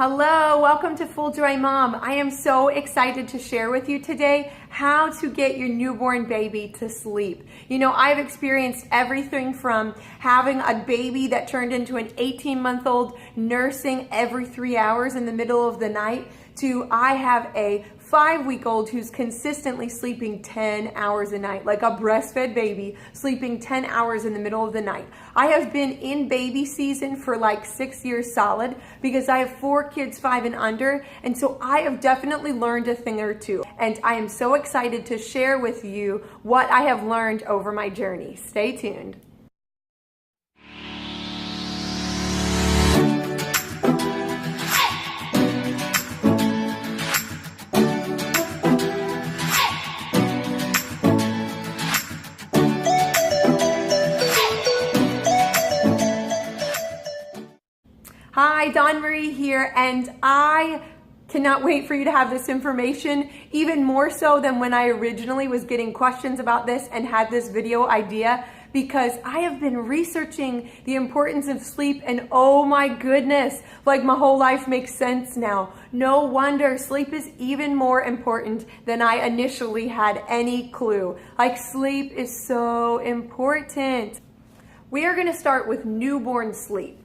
Hello, welcome to Full Joy Mom. I am so excited to share with you today how to get your newborn baby to sleep. You know, I've experienced everything from having a baby that turned into an 18-month-old nursing every 3 hours in the middle of the night to I have a 5-week-old who's consistently sleeping 10 hours a night, like a breastfed baby sleeping 10 hours in the middle of the night. I have been in baby season for like 6 years solid because I have 4 kids 5 and under, and so I have definitely learned a thing or two. And I am so excited to share with you what I have learned over my journey. Stay tuned. Hi, Dawn Marie here, and I cannot wait for you to have this information, even more so than when I originally was getting questions about this and had this video idea, because I have been researching the importance of sleep, and oh my goodness, like my whole life makes sense now. No wonder sleep is even more important than I initially had any clue. Like, sleep is so important. We are gonna start with newborn sleep.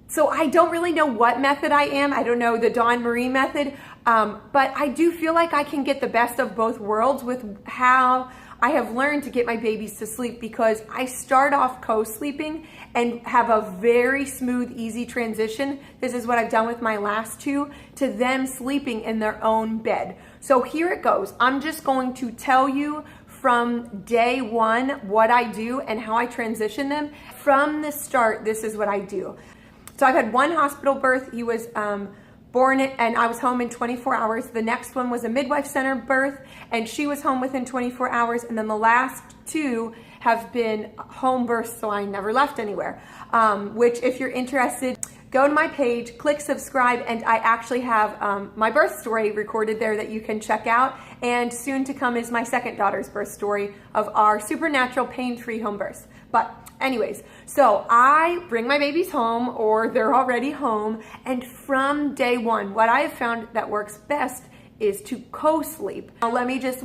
So I don't really know what method I am. I don't know the Dawn Marie method, but I do feel like I can get the best of both worlds with how I have learned to get my babies to sleep, because I start off co-sleeping and have a very smooth, easy transition. This is what I've done with my last 2, to them sleeping in their own bed. So here it goes. I'm just going to tell you from day 1 what I do and how I transition them. From the start, this is what I do. So I've had 1 hospital birth. He was born and I was home in 24 hours. The next one was a midwife center birth, and she was home within 24 hours. And then the last 2 have been home births, so I never left anywhere. Which, if you're interested, go to my page, click subscribe, and I actually have my birth story recorded there that you can check out. And soon to come is my second daughter's birth story of our supernatural pain-free home births. But anyways, so I bring my babies home, or they're already home, and from day 1, what I have found that works best is to co-sleep. Now let me just,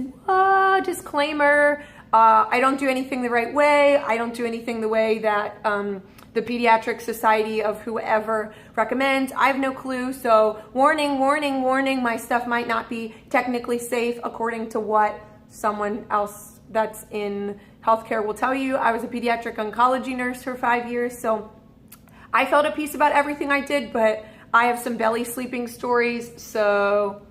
disclaimer, I don't do anything the right way. I don't do anything the way that the Pediatric Society of whoever recommends. I have no clue, so warning, warning, warning, my stuff might not be technically safe according to what someone else that's in healthcare will tell you. I was a pediatric oncology nurse for 5 years, so I felt at peace about everything I did, but I have some belly sleeping stories, so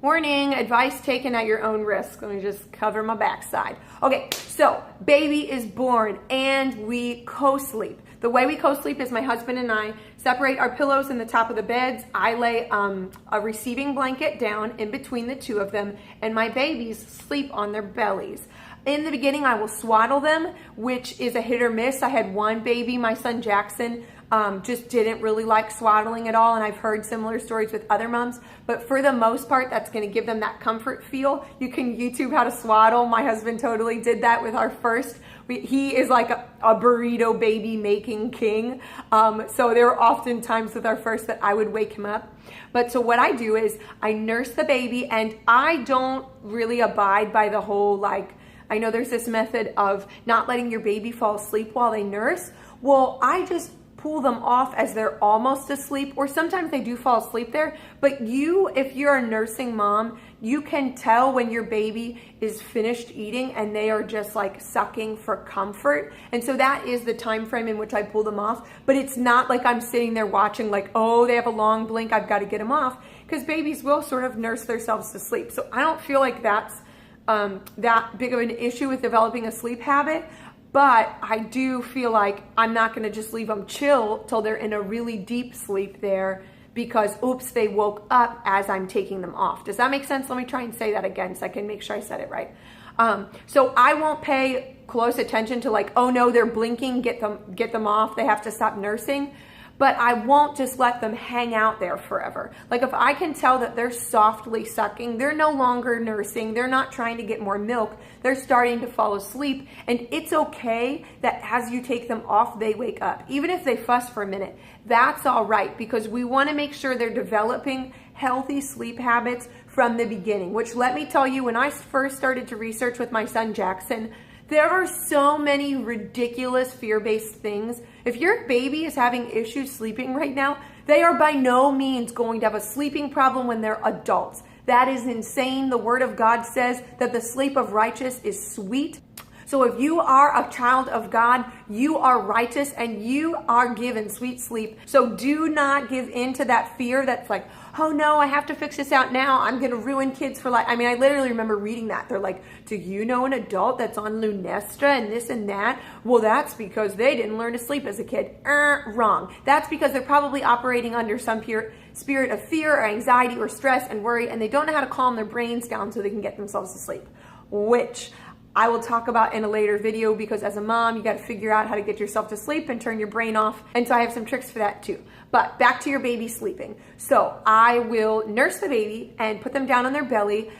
warning, advice taken at your own risk. Let me just cover my backside. Okay, so baby is born and we co-sleep. The way we co-sleep is my husband and I separate our pillows in the top of the beds. I lay a receiving blanket down in between the 2 of them, and my babies sleep on their bellies. In the beginning, I will swaddle them, which is a hit or miss. I had 1 baby, my son Jackson, just didn't really like swaddling at all, and I've heard similar stories with other moms, but for the most part, that's gonna give them that comfort feel. You can YouTube how to swaddle. My husband totally did that with our first. He is like a burrito baby making king, so there were often times with our first that I would wake him up. But so what I do is I nurse the baby, and I don't really abide by the whole, like, I know there's this method of not letting your baby fall asleep while they nurse. Well, I just pull them off as they're almost asleep, or sometimes they do fall asleep there. But if you're a nursing mom, you can tell when your baby is finished eating and they are just like sucking for comfort. And so that is the time frame in which I pull them off. But it's not like I'm sitting there watching like, oh, they have a long blink, I've got to get them off, because babies will sort of nurse themselves to sleep. So I don't feel like that's that big of an issue with developing a sleep habit. But I do feel like I'm not going to just leave them chill till they're in a really deep sleep there, because oops, they woke up as I'm taking them off. Does that make sense? Let me try and say that again so I can make sure I said it right. So I won't pay close attention to like, oh no, they're blinking, get them off, they have to stop nursing. but I won't just let them hang out there forever. Like if I can tell that they're softly sucking, they're no longer nursing, they're not trying to get more milk, they're starting to fall asleep, and it's okay that as you take them off, they wake up. Even if they fuss for a minute, that's all right, because we want to make sure they're developing healthy sleep habits from the beginning, which let me tell you, when I first started to research with my son Jackson, there are so many ridiculous fear-based things. If your baby is having issues sleeping right now, they are by no means going to have a sleeping problem when they're adults. That is insane. The Word of God says that the sleep of righteous is sweet. So if you are a child of God, you are righteous and you are given sweet sleep. So do not give in to that fear that's like, oh no, I have to fix this out now. I'm going to ruin kids for life. I mean, I literally remember reading that. They're like, do you know an adult that's on Lunesta and this and that? Well, that's because they didn't learn to sleep as a kid. Wrong. That's because they're probably operating under some spirit of fear or anxiety or stress and worry, and they don't know how to calm their brains down so they can get themselves to sleep, which I will talk about in a later video, because as a mom, you got to figure out how to get yourself to sleep and turn your brain off. And so I have some tricks for that too. But back to your baby sleeping. So I will nurse the baby and put them down on their belly.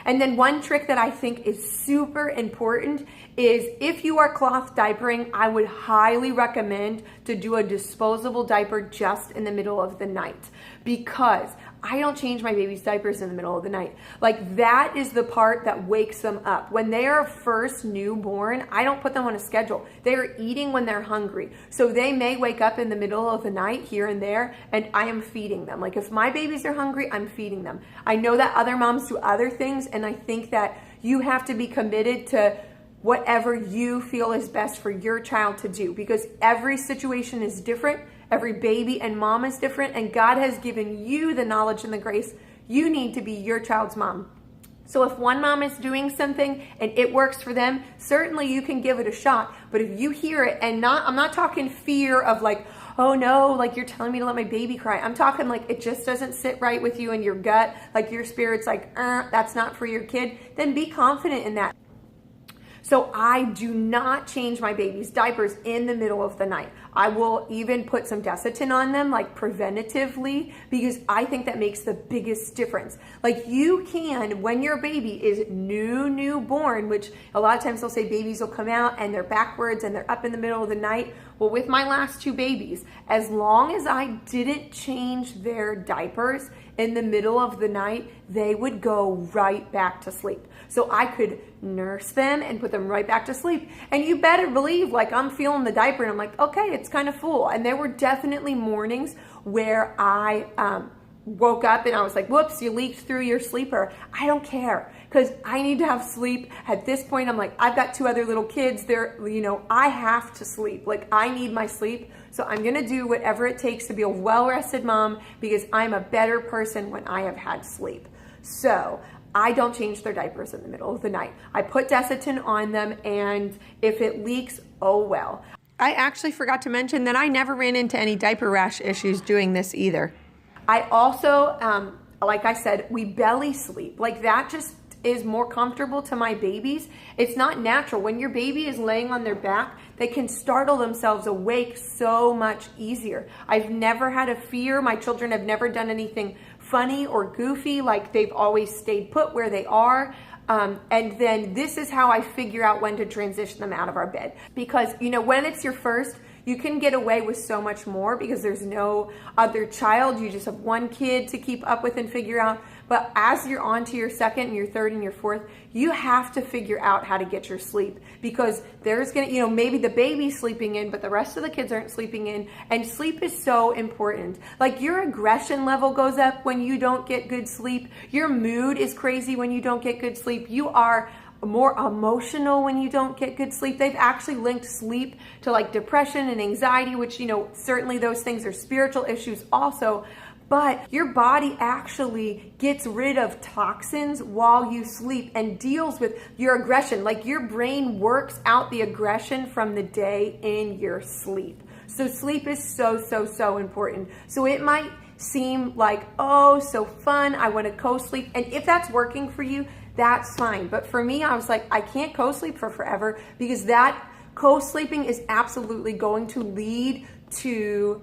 And then one trick that I think is super important is if you are cloth diapering, I would highly recommend to do a disposable diaper just in the middle of the night, because I don't change my baby's diapers in the middle of the night. Like, that is the part that wakes them up. When they are first newborn, I don't put them on a schedule. They are eating when they're hungry. So they may wake up in the middle of the night here and there, and I am feeding them. Like, if my babies are hungry, I'm feeding them. I know that other moms do other things, and I think that you have to be committed to whatever you feel is best for your child to do, because every situation is different. Every baby and mom is different, and God has given you the knowledge and the grace you need to be your child's mom. So if one mom is doing something and it works for them, certainly you can give it a shot. But if you hear it and I'm not talking fear of like, oh no, like you're telling me to let my baby cry. I'm talking like it just doesn't sit right with you in your gut, like your spirit's like, that's not for your kid, then be confident in that. So I do not change my baby's diapers in the middle of the night. I will even put some Desitin on them, like preventatively, because I think that makes the biggest difference. Like, you can, when your baby is newborn, which a lot of times they'll say babies will come out and they're backwards and they're up in the middle of the night. Well, with my last two babies, as long as I didn't change their diapers in the middle of the night, they would go right back to sleep. So I could nurse them and put them right back to sleep. And you better believe, like, I'm feeling the diaper and I'm like, okay, it's kind of full. And there were definitely mornings where I woke up and I was like, whoops, you leaked through your sleeper. I don't care, because I need to have sleep. At this point, I'm like, I've got two other little kids. I have to sleep. Like, I need my sleep. So I'm going to do whatever it takes to be a well-rested mom, because I'm a better person when I have had sleep. So I don't change their diapers in the middle of the night. I put Desitin on them, and if it leaks, oh well. I actually forgot to mention that I never ran into any diaper rash issues doing this either. I also, like I said, we belly sleep. Like, that just is more comfortable to my babies. It's not natural. When your baby is laying on their back, they can startle themselves awake so much easier. I've never had a fear. My children have never done anything funny or goofy. Like, they've always stayed put where they are. And then this is how I figure out when to transition them out of our bed. Because, when it's your first, you can get away with so much more because there's no other child. You just have one kid to keep up with and figure out. But as you're on to your second and your third and your fourth, you have to figure out how to get your sleep, because there's going to, maybe the baby's sleeping in, but the rest of the kids aren't sleeping in. And sleep is so important. Like, your aggression level goes up when you don't get good sleep. Your mood is crazy when you don't get good sleep. You are more emotional when you don't get good sleep. They've actually linked sleep to like depression and anxiety, which, certainly those things are spiritual issues also. But your body actually gets rid of toxins while you sleep and deals with your aggression. Like, your brain works out the aggression from the day in your sleep. So sleep is so, so, so important. So it might seem like, oh, so fun, I want to co-sleep. And if that's working for you, that's fine. But for me, I was like, I can't co-sleep for forever, because that co-sleeping is absolutely going to lead to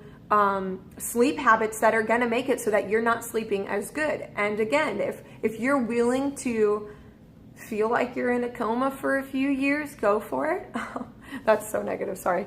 sleep habits that are going to make it so that you're not sleeping as good. And again, if you're willing to feel like you're in a coma for a few years, go for it. That's so negative, sorry.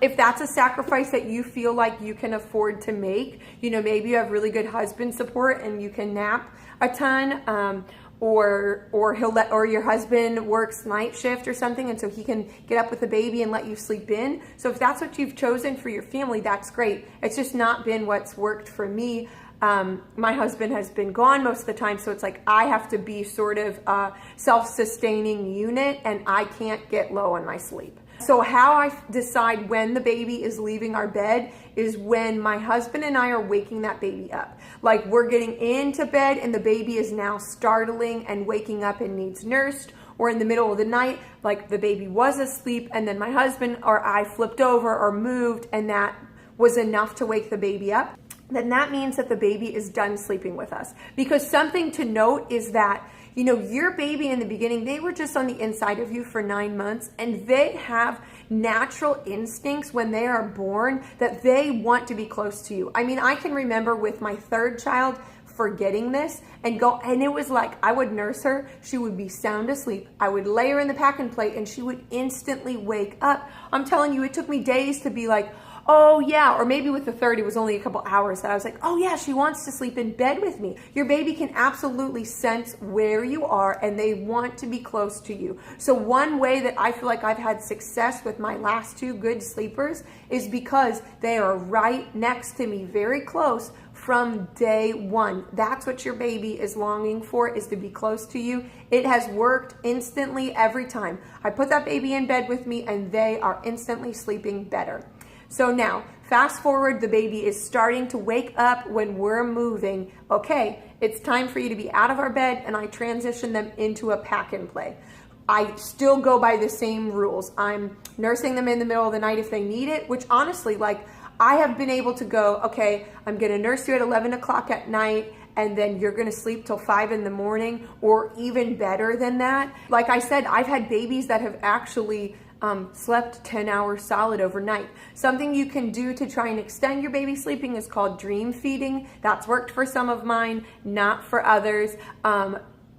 If that's a sacrifice that you feel like you can afford to make, you know, maybe you have really good husband support and you can nap a ton, or your husband works night shift or something, and so he can get up with the baby and let you sleep in. So if that's what you've chosen for your family, that's great. It's just not been what's worked for me. My husband has been gone most of the time, so it's like I have to be sort of a self-sustaining unit, and I can't get low on my sleep. So how I decide when the baby is leaving our bed is when my husband and I are waking that baby up. Like we're getting into bed and the baby is now startling and waking up and needs nursed, or in the middle of the night, like the baby was asleep and then my husband or I flipped over or moved and that was enough to wake the baby up, then that means that the baby is done sleeping with us. Because something to note is that, you know, your baby in the beginning, they were just on the inside of you for 9 months, and they have natural instincts when they are born that they want to be close to you. I mean, I can remember with my third child forgetting this and it was like I would nurse her, she would be sound asleep, I would lay her in the pack and play, and she would instantly wake up. I'm telling you, it took me days to be like, oh yeah, or maybe with the third, it was only a couple hours that I was like, oh yeah, she wants to sleep in bed with me. Your baby can absolutely sense where you are and they want to be close to you. So one way that I feel like I've had success with my last two good sleepers is because they are right next to me, very close from day one. That's what your baby is longing for, is to be close to you. It has worked instantly every time. I put that baby in bed with me and they are instantly sleeping better. So now, fast forward, the baby is starting to wake up when we're moving. Okay, it's time for you to be out of our bed, and I transition them into a pack and play. I still go by the same rules. I'm nursing them in the middle of the night if they need it, which honestly, like, I have been able to go, okay, I'm gonna nurse you at 11 o'clock at night, and then you're gonna sleep till 5 in the morning, or even better than that. Like I said, I've had babies that have actually slept 10 hours solid overnight. Something you can do to try and extend your baby sleeping is called dream feeding. That's worked for some of mine, not for others.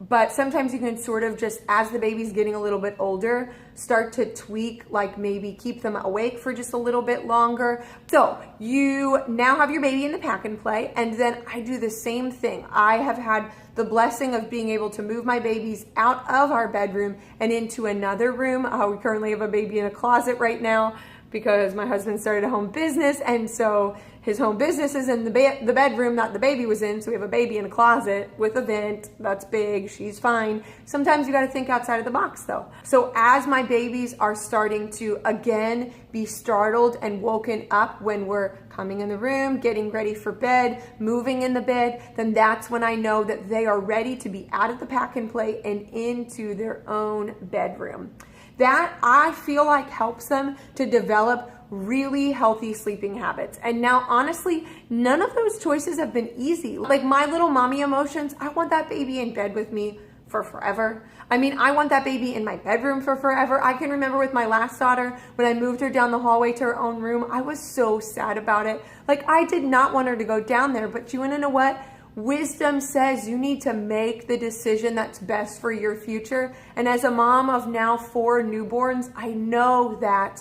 But sometimes you can sort of just, as the baby's getting a little bit older, start to tweak, like maybe keep them awake for just a little bit longer. So you now have your baby in the pack and play, and then I do the same thing. I have had the blessing of being able to move my babies out of our bedroom and into another room. We currently have a baby in a closet right now because my husband started a home business, and so his home business is in the bedroom that the baby was in, so we have a baby in a closet with a vent. That's big, she's fine. Sometimes you gotta think outside of the box though. So as my babies are starting to, again, be startled and woken up when we're coming in the room, getting ready for bed, moving in the bed, then that's when I know that they are ready to be out of the pack and play and into their own bedroom. That, I feel like, helps them to develop really healthy sleeping habits. And now, honestly, none of those choices have been easy. Like my little mommy emotions, I want that baby in bed with me for forever. I mean, I want that baby in my bedroom for forever. I can remember with my last daughter, when I moved her down the hallway to her own room, I was so sad about it. Like, I did not want her to go down there, but you wanna know what? Wisdom says you need to make the decision that's best for your future. And as a mom of now 4 newborns, I know that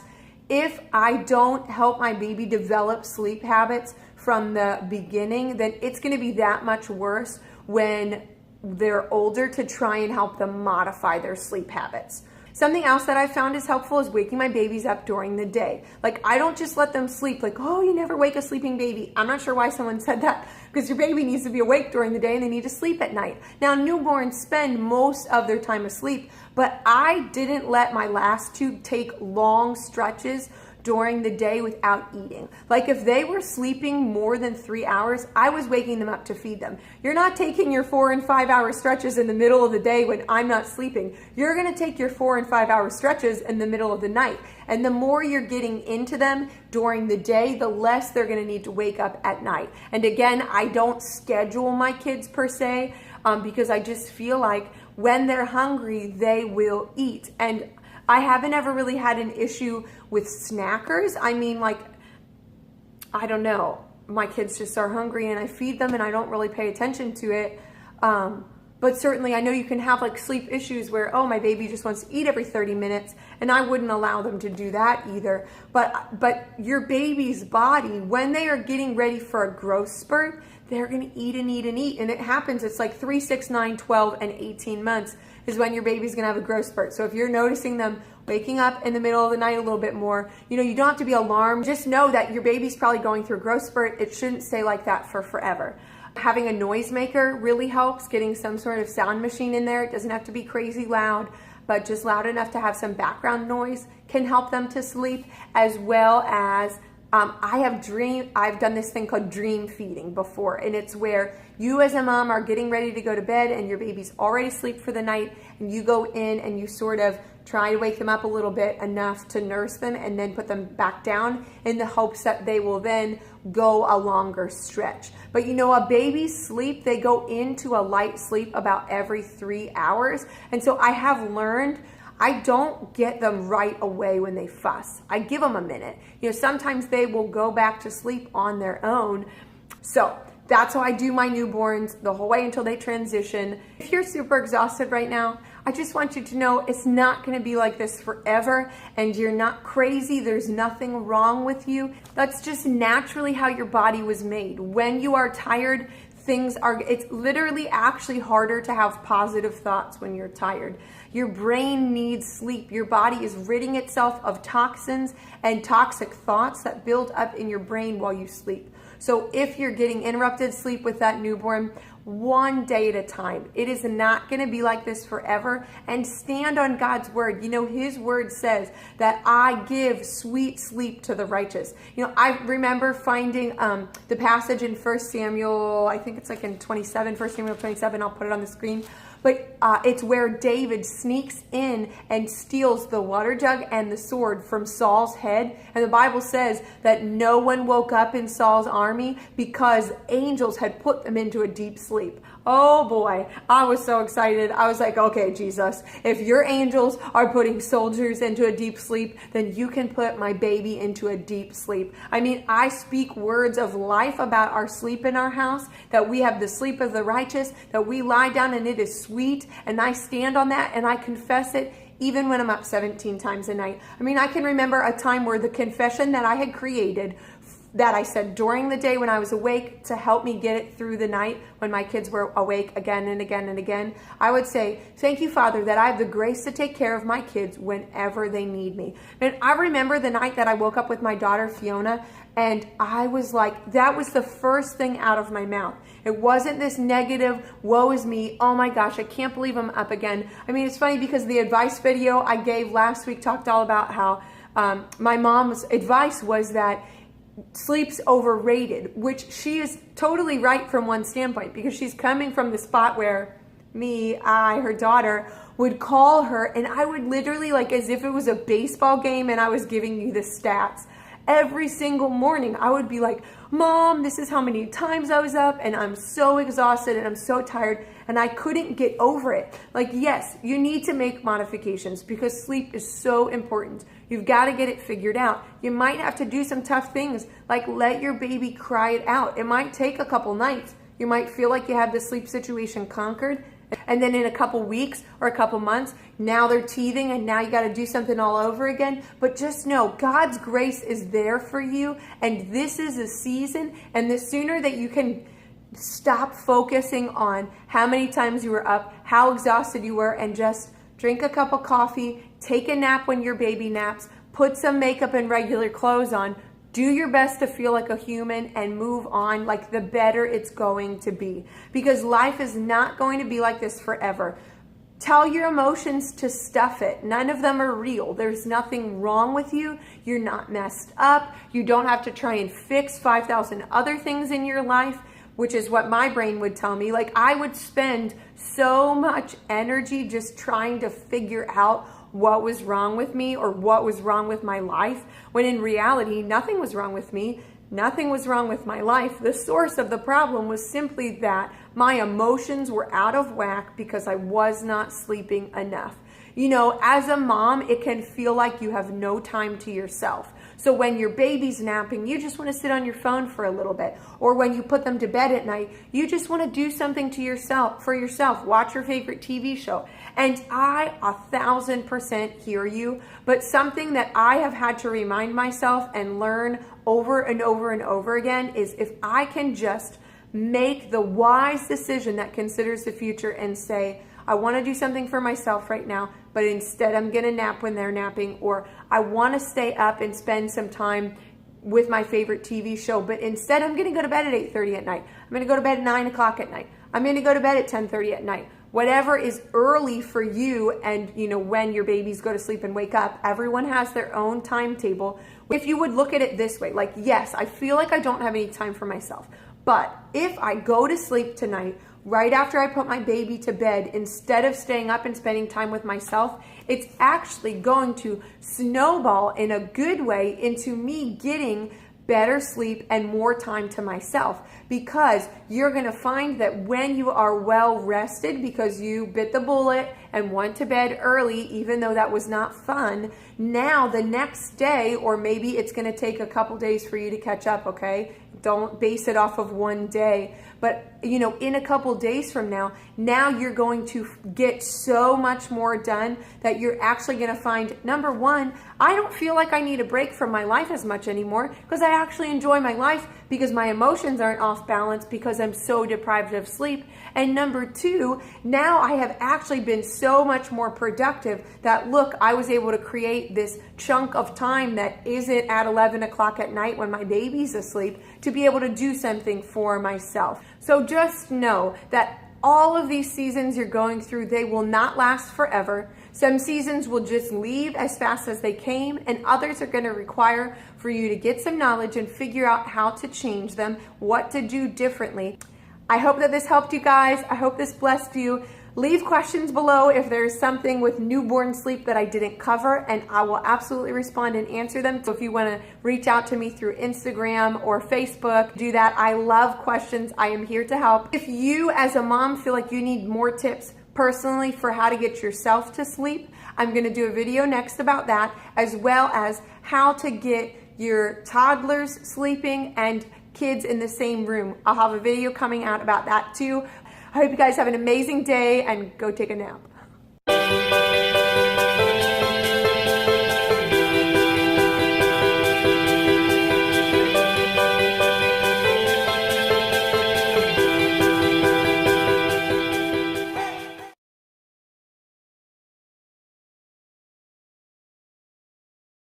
if I don't help my baby develop sleep habits from the beginning, then it's gonna be that much worse when they're older to try and help them modify their sleep habits. Something else that I found is helpful is waking my babies up during the day. Like, I don't just let them sleep, like, oh, you never wake a sleeping baby. I'm not sure why someone said that, because your baby needs to be awake during the day and they need to sleep at night. Now, newborns spend most of their time asleep, but I didn't let my last 2 take long stretches during the day without eating. Like, if they were sleeping more than 3 hours, I was waking them up to feed them. You're not taking your 4 and 5 hour stretches in the middle of the day when I'm not sleeping. You're gonna take your 4 and 5 hour stretches in the middle of the night. And the more you're getting into them during the day, the less they're gonna need to wake up at night. And again, I don't schedule my kids per se, because I just feel like when they're hungry, they will eat. And I haven't ever really had an issue with snackers. I mean, like, I don't know, my kids just are hungry and I feed them and I don't really pay attention to it. But certainly I know you can have like sleep issues where, oh, my baby just wants to eat every 30 minutes, and I wouldn't allow them to do that either. But your baby's body, when they are getting ready for a growth spurt, they're going to eat and eat and eat. And it happens, it's like 3, 6, 9, 12, and 18 months is when your baby's going to have a growth spurt. So if you're noticing them waking up in the middle of the night a little bit more, you don't have to be alarmed. Just know that your baby's probably going through a growth spurt. It shouldn't stay like that for forever. Having a noisemaker really helps, getting some sort of sound machine in there. It doesn't have to be crazy loud, but just loud enough to have some background noise can help them to sleep, as well as I've done this thing called dream feeding before, and it's where you as a mom are getting ready to go to bed and your baby's already asleep for the night, and you go in and you sort of try to wake them up a little bit enough to nurse them and then put them back down in the hopes that they will then go a longer stretch. But a baby's sleep, they go into a light sleep about every 3 hours. And so I have learned I don't get them right away when they fuss. I give them a minute. Sometimes they will go back to sleep on their own. So that's how I do my newborns the whole way until they transition. If you're super exhausted right now, I just want you to know it's not going to be like this forever, and you're not crazy. There's nothing wrong with you. That's just naturally how your body was made. When you are tired, it's literally actually harder to have positive thoughts when you're tired. Your brain needs sleep. Your body is ridding itself of toxins and toxic thoughts that build up in your brain while you sleep. So if you're getting interrupted sleep with that newborn, one day at a time. It is not going to be like this forever. And stand on God's word. His word says that I give sweet sleep to the righteous. I remember finding the passage in 1 Samuel, I think it's like in 27, 1 Samuel 27, I'll put it on the screen. But it's where David sneaks in and steals the water jug and the sword from Saul's head. And the Bible says that no one woke up in Saul's army because angels had put them into a deep sleep. Oh boy, I was so excited. I was like, okay, Jesus, if your angels are putting soldiers into a deep sleep, then you can put my baby into a deep sleep. I speak words of life about our sleep in our house, that we have the sleep of the righteous, that we lie down and it is sweet. And I stand on that and I confess it even when I'm up 17 times a night. I can remember a time where the confession that I had created, that I said during the day when I was awake to help me get it through the night when my kids were awake again and again and again, I would say, thank you, Father, that I have the grace to take care of my kids whenever they need me. And I remember the night that I woke up with my daughter, Fiona, and I was like, that was the first thing out of my mouth. It wasn't this negative, woe is me, oh my gosh, I can't believe I'm up again. It's funny because the advice video I gave last week talked all about how my mom's advice was that sleep's overrated, which she is totally right from one standpoint, because she's coming from the spot where her daughter, would call her and I would literally, like as if it was a baseball game and I was giving you the stats. Every single morning I would be like, Mom, this is how many times I was up and I'm so exhausted and I'm so tired, and I couldn't get over it. Like, yes, you need to make modifications because sleep is so important. You've got to get it figured out. You might have to do some tough things, like let your baby cry it out. It might take a couple nights. You might feel like you have the sleep situation conquered, and then in a couple weeks or a couple months, now they're teething and now you got to do something all over again. But just know God's grace is there for you, and this is a season, and the sooner that you can stop focusing on how many times you were up, how exhausted you were, and just drink a cup of coffee, take a nap when your baby naps, put some makeup and regular clothes on, do your best to feel like a human and move on, like the better it's going to be. Because life is not going to be like this forever. Tell your emotions to stuff it. None of them are real. There's nothing wrong with you. You're not messed up. You don't have to try and fix 5,000 other things in your life, which is what my brain would tell me. Like, I would spend so much energy just trying to figure out what was wrong with me or what was wrong with my life, when in reality, nothing was wrong with me. Nothing was wrong with my life. The source of the problem was simply that my emotions were out of whack because I was not sleeping enough. As a mom, it can feel like you have no time to yourself. So when your baby's napping, you just want to sit on your phone for a little bit. Or when you put them to bed at night, you just want to do something to yourself, for yourself. Watch your favorite TV show. And I 1,000% hear you, but something that I have had to remind myself and learn over and over and over again is if I can just make the wise decision that considers the future and say, I want to do something for myself right now, but instead I'm going to nap when they're napping, or I want to stay up and spend some time with my favorite TV show, but instead I'm going to go to bed at 8:30 at night. I'm going to go to bed at 9 o'clock at night. I'm going to go to bed at 10:30 at night. Whatever is early for you, and when your babies go to sleep and wake up, everyone has their own timetable. If you would look at it this way, like, yes, I feel like I don't have any time for myself, but if I go to sleep tonight, right after I put my baby to bed, instead of staying up and spending time with myself, it's actually going to snowball in a good way into me getting better sleep and more time to myself, because you're going to find that when you are well rested because you bit the bullet and went to bed early, even though that was not fun, now the next day, or maybe it's going to take a couple days for you to catch up, okay? Don't base it off of one day. But, in a couple days from now you're going to get so much more done that you're actually going to find, number one, I don't feel like I need a break from my life as much anymore because I actually enjoy my life because my emotions aren't off balance because I'm so deprived of sleep. And number two, now I have actually been so much more productive that, look, I was able to create this chunk of time that isn't at 11 o'clock at night when my baby's asleep to be able to do something for myself. So just know that all of these seasons you're going through, they will not last forever. Some seasons will just leave as fast as they came, and others are going to require for you to get some knowledge and figure out how to change them, what to do differently. I hope that this helped you guys. I hope this blessed you. Leave questions below if there's something with newborn sleep that I didn't cover, and I will absolutely respond and answer them. So if you want to reach out to me through Instagram or Facebook, do that. I love questions. I am here to help. If you as a mom feel like you need more tips personally for how to get yourself to sleep, I'm going to do a video next about that, as well as how to get your toddlers sleeping and kids in the same room. I'll have a video coming out about that too. I hope you guys have an amazing day and go take a nap.